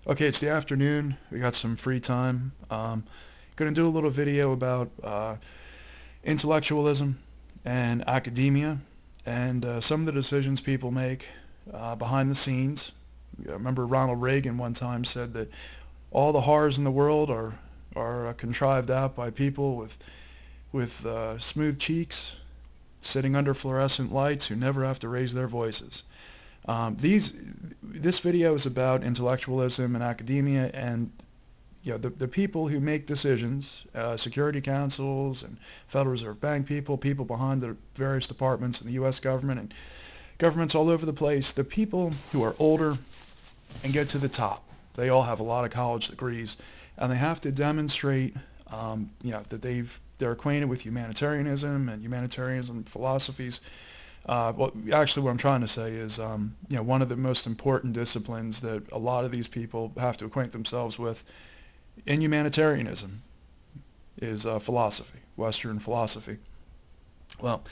Okay, it's the afternoon. We got some free time. Gonna do a little video about intellectualism and academia and some of the decisions people make behind the scenes. I remember Ronald Reagan one time said that all the horrors in the world are contrived out by people with smooth cheeks sitting under fluorescent lights who never have to raise their voices. This video is about intellectualism and academia, and the people who make decisions, security councils and Federal Reserve Bank people behind the various departments in the U.S. government and governments all over the place, the people who are older and get to the top. They all have a lot of college degrees, and they have to demonstrate, that they're acquainted with humanitarianism and humanitarianism philosophies. Well, actually, what I'm trying to say is, one of the most important disciplines that a lot of these people have to acquaint themselves with in humanitarianism is philosophy, Western philosophy. Well,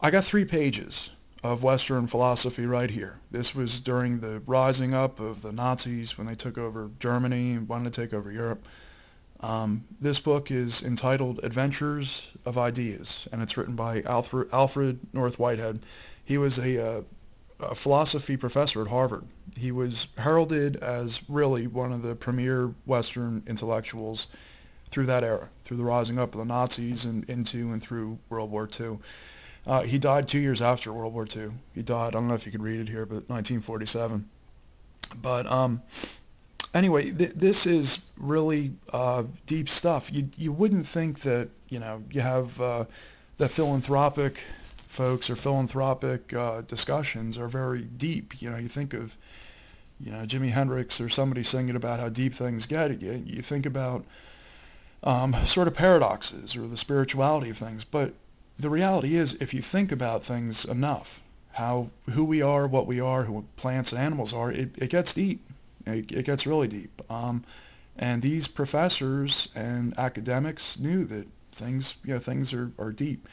I got 3 pages of Western philosophy right here. This was during the rising up of the Nazis when they took over Germany and wanted to take over Europe. This book is entitled Adventures of Ideas, and it's written by Alfred North Whitehead. He was a philosophy professor at Harvard. He was heralded as really one of the premier Western intellectuals through that era, through the rising up of the Nazis and into and through World War II. He died 2 years after World War II. He died, I don't know if you could read it here, but 1947. But anyway, this is really deep stuff. You wouldn't think that, you have the philanthropic folks or philanthropic discussions are very deep. You think of, Jimi Hendrix or somebody singing about how deep things get. You think about sort of paradoxes or the spirituality of things. But the reality is, if you think about things enough, who we are, what we are, who plants and animals are, it gets deep. It gets really deep. And these professors and academics knew that things are deep.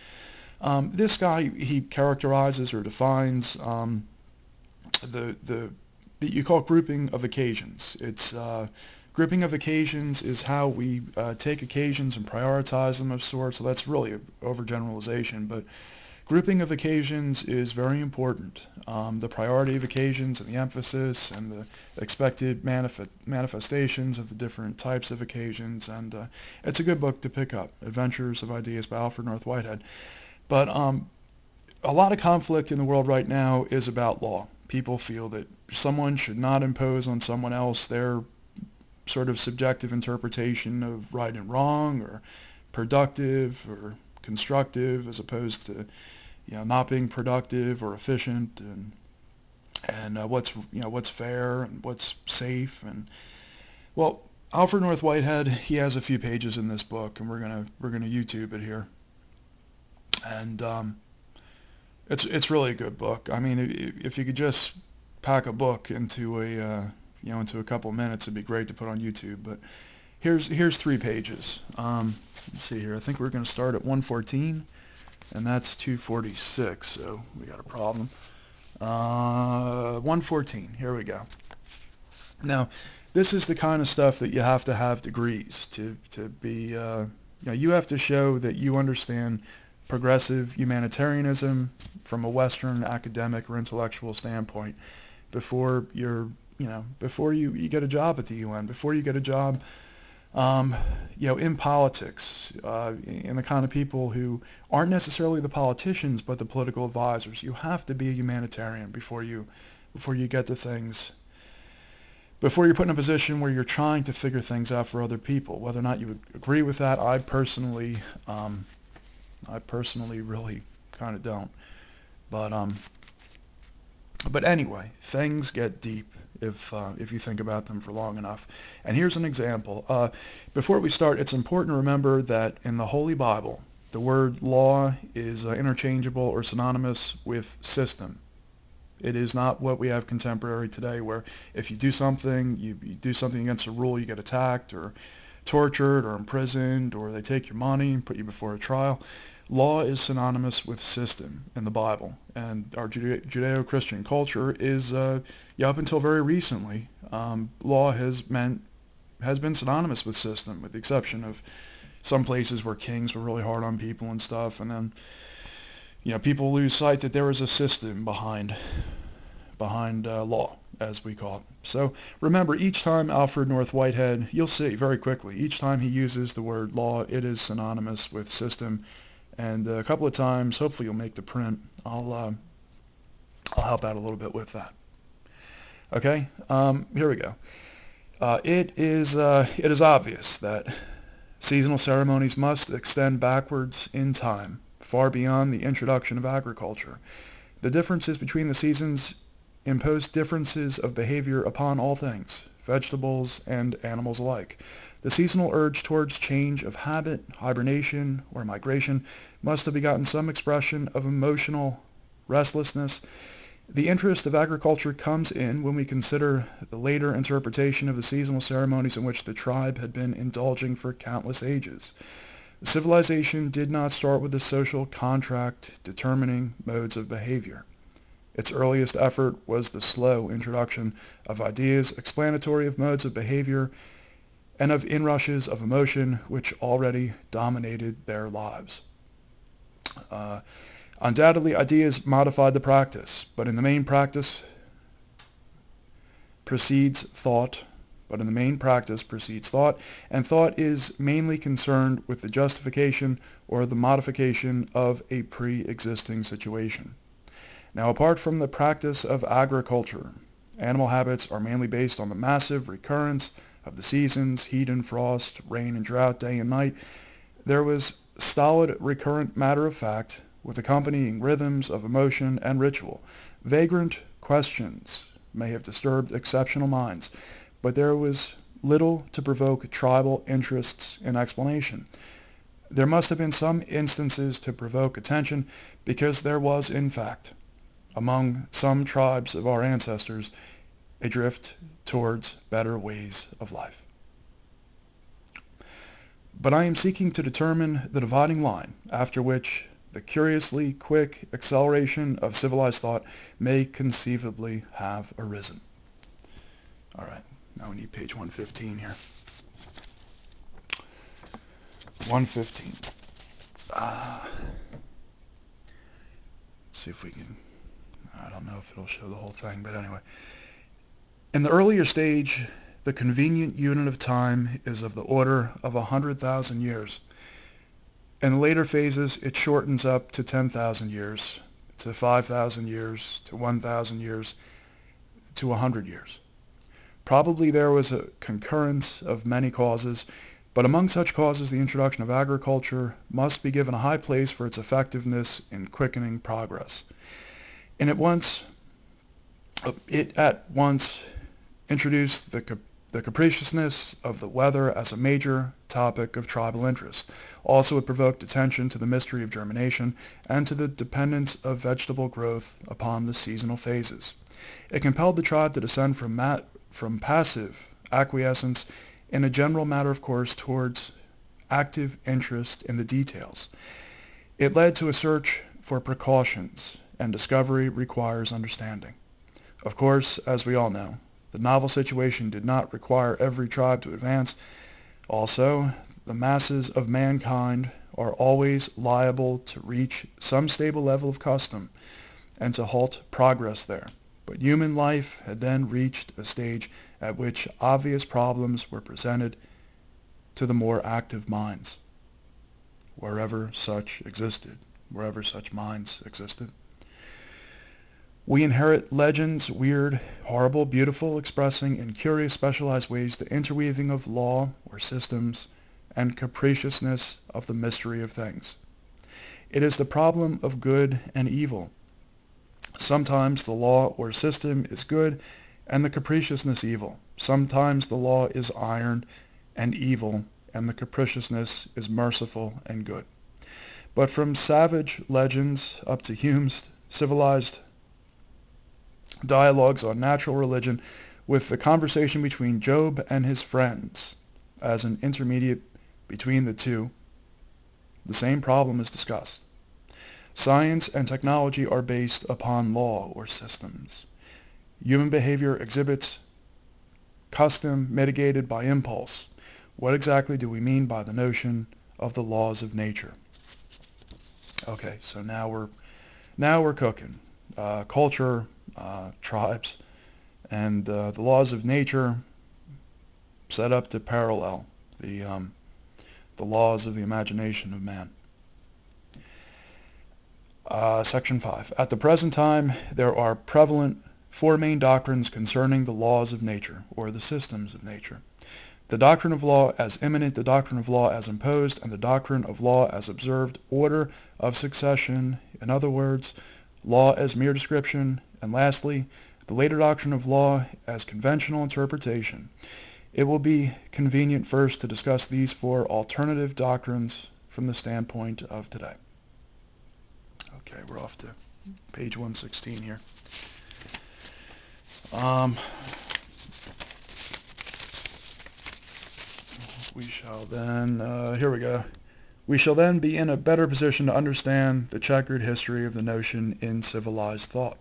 This guy, he characterizes or defines the you call it grouping of occasions. It's grouping of occasions is how we take occasions and prioritize them of sorts. So that's really an overgeneralization, but grouping of occasions is very important. The priority of occasions and the emphasis and the expected manifestations of the different types of occasions, and it's a good book to pick up, Adventures of Ideas by Alfred North Whitehead. But a lot of conflict in the world right now is about law. People feel that someone should not impose on someone else their sort of subjective interpretation of right and wrong, or productive or constructive, as opposed to not being productive or efficient, and what's fair and what's safe. And well, Alfred North Whitehead, he has a few pages in this book, and we're gonna YouTube it here. And it's really a good book. I mean, if you could just pack a book into a couple of minutes, it'd be great to put on YouTube. But here's 3 pages. Let's see here. I think we're going to start at 114, and that's 246. So we got a problem. 114. Here we go. Now, this is the kind of stuff that you have to have degrees to be. You have to show that you understand progressive humanitarianism from a Western academic or intellectual standpoint before before you get a job at the UN, before you get a job, in politics, and the kind of people who aren't necessarily the politicians, but the political advisors. You have to be a humanitarian before you get to things, before you're put in a position where you're trying to figure things out for other people. Whether or not you would agree with that, I personally really kind of don't. But anyway, things get deep if you think about them for long enough. And here's an example. Before we start, it's important to remember that in the Holy Bible, the word law is interchangeable or synonymous with system. It is not what we have contemporary today, where if you do something, you do something against a rule, you get attacked or tortured or imprisoned, or they take your money and put you before a trial. Law is synonymous with system in the Bible, and our Judeo-Christian culture is, up until very recently, Law has been synonymous with system, with the exception of some places where kings were really hard on people and stuff, and then people lose sight that there is a system behind law, as we call it. So remember, each time Alfred North Whitehead, you'll see very quickly, each time he uses the word law, it is synonymous with system. And a couple of times, hopefully you'll make the print. I'll help out a little bit with that. Okay, here we go. It is obvious that seasonal ceremonies must extend backwards in time, far beyond the introduction of agriculture. The differences between the seasons impose differences of behavior upon all things, vegetables and animals alike. The seasonal urge towards change of habit, hibernation, or migration must have begotten some expression of emotional restlessness. The interest of agriculture comes in when we consider the later interpretation of the seasonal ceremonies in which the tribe had been indulging for countless ages. Civilization did not start with a social contract determining modes of behavior. Its earliest effort was the slow introduction of ideas explanatory of modes of behavior and of inrushes of emotion which already dominated their lives. Undoubtedly, ideas modified the practice, but in the main practice precedes thought. And thought is mainly concerned with the justification or the modification of a pre-existing situation. Now, apart from the practice of agriculture, animal habits are mainly based on the massive recurrence of the seasons, heat and frost, rain and drought, day and night. There was stolid, recurrent matter of fact, with accompanying rhythms of emotion and ritual. Vagrant questions may have disturbed exceptional minds, but there was little to provoke tribal interests in explanation. There must have been some instances to provoke attention, because there was, in fact, among some tribes of our ancestors, a drift towards better ways of life. But I am seeking to determine the dividing line after which the curiously quick acceleration of civilized thought may conceivably have arisen. All right, now we need page 115 here. 115. See if we can, I don't know if it'll show the whole thing, but anyway. In the earlier stage, the convenient unit of time is of the order of 100,000 years. In the later phases, it shortens up to 10,000 years, to 5,000 years, to 1,000 years, to 100 years. Probably there was a concurrence of many causes, but among such causes the introduction of agriculture must be given a high place for its effectiveness in quickening progress. And it at once introduced the capriciousness of the weather as a major topic of tribal interest. Also, it provoked attention to the mystery of germination and to the dependence of vegetable growth upon the seasonal phases. It compelled the tribe to descend from passive acquiescence in a general matter of course towards active interest in the details. It led to a search for precautions, and discovery requires understanding. Of course, as we all know, the novel situation did not require every tribe to advance. Also, the masses of mankind are always liable to reach some stable level of custom and to halt progress there. But human life had then reached a stage at which obvious problems were presented to the more active minds, wherever such minds existed. We inherit legends, weird, horrible, beautiful, expressing in curious specialized ways the interweaving of law or systems and capriciousness of the mystery of things. It is the problem of good and evil. Sometimes the law or system is good and the capriciousness evil. Sometimes the law is iron and evil and the capriciousness is merciful and good. But from savage legends up to Hume's civilized dialogues on natural religion, with the conversation between Job and his friends as an intermediate between the two, the same problem is discussed. Science and technology are based upon law or systems. Human behavior exhibits custom mitigated by impulse. What exactly do we mean by the notion of the laws of nature? Okay, so now we're cooking. Culture, tribes, and the laws of nature set up to parallel the laws of the imagination of man. Section 5. At the present time, there are prevalent four main doctrines concerning the laws of nature, or the systems of nature. The doctrine of law as immanent, the doctrine of law as imposed, and the doctrine of law as observed order of succession, in other words, law as mere description, and lastly, the later doctrine of law as conventional interpretation. It will be convenient first to discuss these four alternative doctrines from the standpoint of today. Okay, we're off to page 116 here. We shall then, here we go. We shall then be in a better position to understand the checkered history of the notion in civilized thought.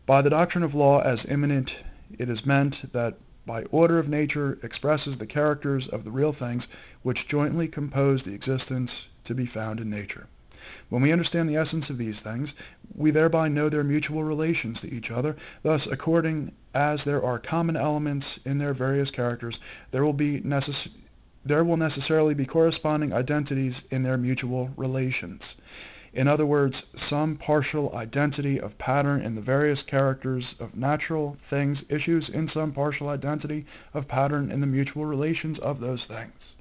By the doctrine of law as immanent, it is meant that by order of nature expresses the characters of the real things which jointly compose the existence to be found in nature. When we understand the essence of these things, we thereby know their mutual relations to each other. Thus, according as there are common elements in their various characters, there will necessarily be corresponding identities in their mutual relations. In other words, some partial identity of pattern in the various characters of natural things issues in some partial identity of pattern in the mutual relations of those things.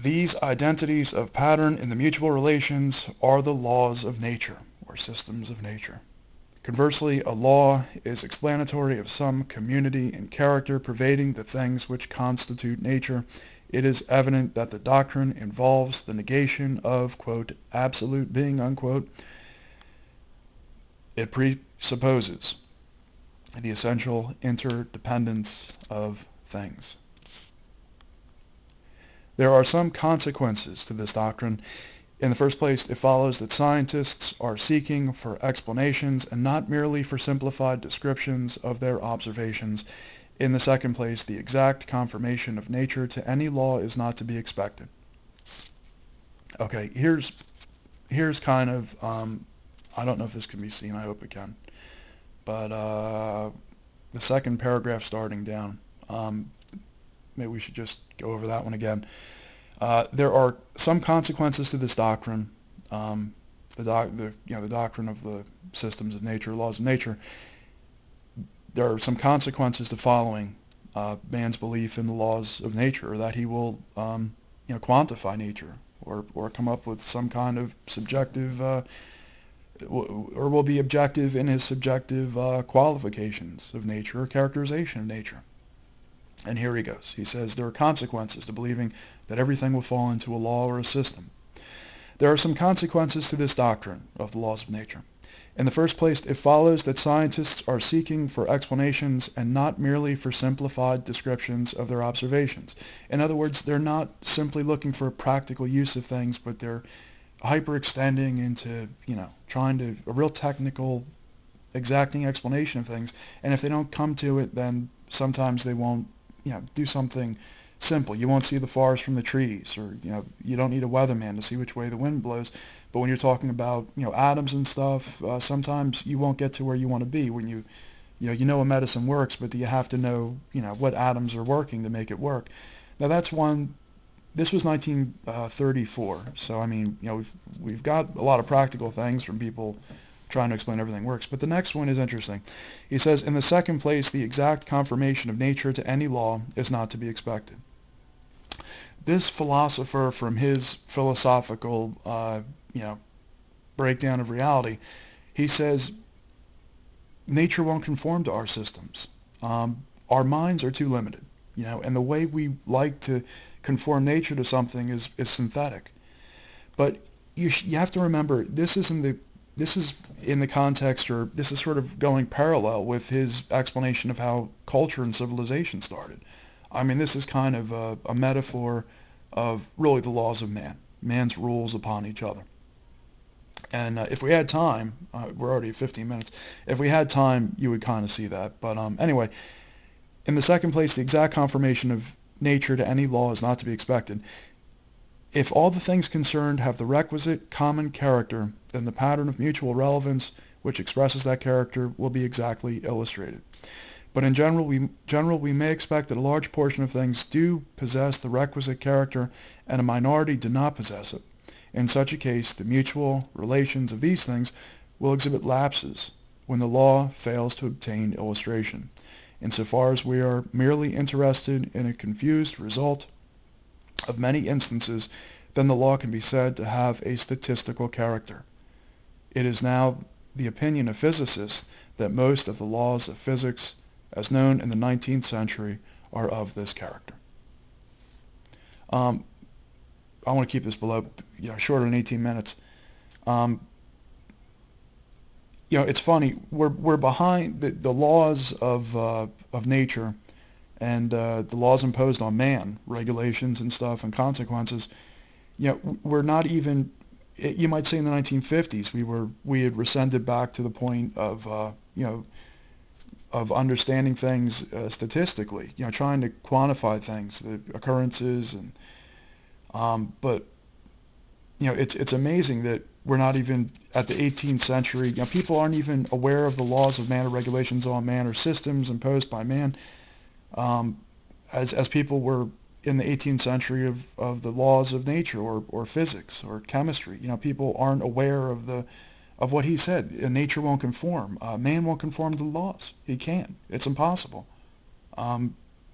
These identities of pattern in the mutual relations are the laws of nature, or systems of nature. Conversely, a law is explanatory of some community in character pervading the things which constitute nature. It is evident that the doctrine involves the negation of, quote, absolute being, unquote. It presupposes the essential interdependence of things. There are some consequences to this doctrine. In the first place, it follows that scientists are seeking for explanations and not merely for simplified descriptions of their observations. In the second place, the exact confirmation of nature to any law is not to be expected. Okay, here's kind of, I don't know if this can be seen, I hope it can, but the second paragraph starting down, maybe we should just go over that one again. There are some consequences to this doctrine, the doctrine of the systems of nature, laws of nature. There are some consequences to following man's belief in the laws of nature, or that he will, quantify nature, or come up with some kind of subjective, or will be objective in his subjective qualifications of nature or characterization of nature. And here he goes. He says there are consequences to believing that everything will fall into a law or a system. There are some consequences to this doctrine of the laws of nature. In the first place, it follows that scientists are seeking for explanations and not merely for simplified descriptions of their observations. In other words, they're not simply looking for a practical use of things, but they're hyper-extending into, trying to, a real technical, exacting explanation of things. And if they don't come to it, then sometimes they won't, do something simple. You won't see the forest from the trees, or, you don't need a weatherman to see which way the wind blows. But when you're talking about, atoms and stuff, sometimes you won't get to where you want to be when you know a medicine works, but you have to know, what atoms are working to make it work. Now that's one. This was 1934, so I mean, we've got a lot of practical things from people trying to explain everything works. But the next one is interesting. He says, in the second place, the exact confirmation of nature to any law is not to be expected. This philosopher, from his philosophical, breakdown of reality, he says nature won't conform to our systems. Our minds are too limited, and the way we like to conform nature to something is synthetic. But you have to remember, this is in the context, or this is sort of going parallel with his explanation of how culture and civilization started. I mean, this is kind of a metaphor of really the laws of man, man's rules upon each other. And if we had time, we're already at 15 minutes. If we had time, you would kind of see that. But anyway, in the second place, the exact confirmation of nature to any law is not to be expected. If all the things concerned have the requisite common character, then the pattern of mutual relevance which expresses that character will be exactly illustrated. But in general, we may expect that a large portion of things do possess the requisite character and a minority do not possess it. In such a case, the mutual relations of these things will exhibit lapses when the law fails to obtain illustration. Insofar as we are merely interested in a confused result of many instances, then the law can be said to have a statistical character. It is now the opinion of physicists that most of the laws of physics, as known in the 19th century, are of this character. I want to keep this below, shorter than 18 minutes. It's funny. We're behind the laws of nature and the laws imposed on man, regulations and stuff and consequences. We're not even. You might say in the 1950s we had rescinded back to the point of of understanding things statistically. Trying to quantify things, the occurrences, and but it's amazing that we're not even at the 18th century. People aren't even aware of the laws of man or regulations on man or systems imposed by man, as people were in the 18th century of the laws of nature or physics or chemistry. People aren't aware of what he said. Nature won't conform. Man won't conform to the laws. He can't. It's impossible.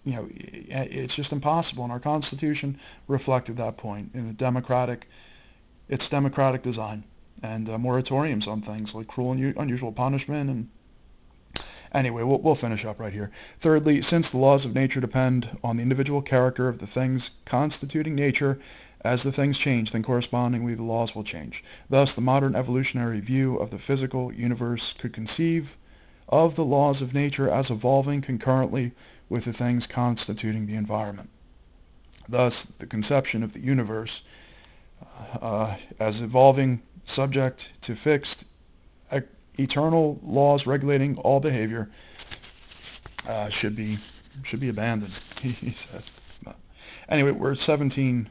It's just impossible. And our Constitution reflected that point in its democratic design and moratoriums on things like cruel and unusual punishment. And anyway, we'll finish up right here. Thirdly, since the laws of nature depend on the individual character of the things constituting nature, as the things change, then correspondingly the laws will change. Thus, the modern evolutionary view of the physical universe could conceive of the laws of nature as evolving concurrently with the things constituting the environment. Thus, the conception of the universe as evolving subject to fixed eternal laws regulating all behavior should be abandoned, he said. Anyway, we're at 17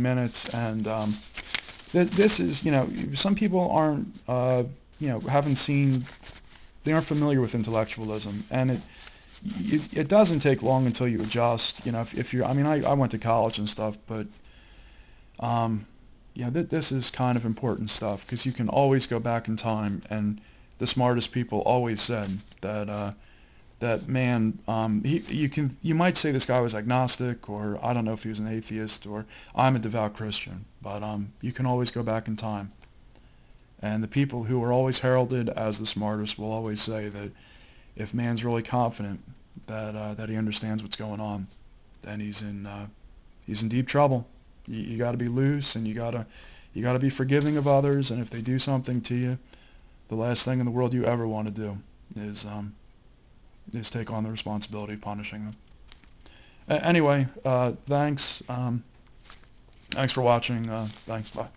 minutes, and this is, some people aren't, haven't seen, they aren't familiar with intellectualism, and it doesn't take long until you adjust. If you're, I went to college and stuff, but this is kind of important stuff, because you can always go back in time, and the smartest people always said that man, you might say this guy was agnostic, or I don't know if he was an atheist, or I'm a devout Christian, but you can always go back in time. And the people who are always heralded as the smartest will always say that if man's really confident that he understands what's going on, then he's in deep trouble. You got to be loose, and you got to be forgiving of others. And if they do something to you, the last thing in the world you ever want to do is take on the responsibility of punishing them. Anyway, thanks. Thanks for watching. Thanks. Bye.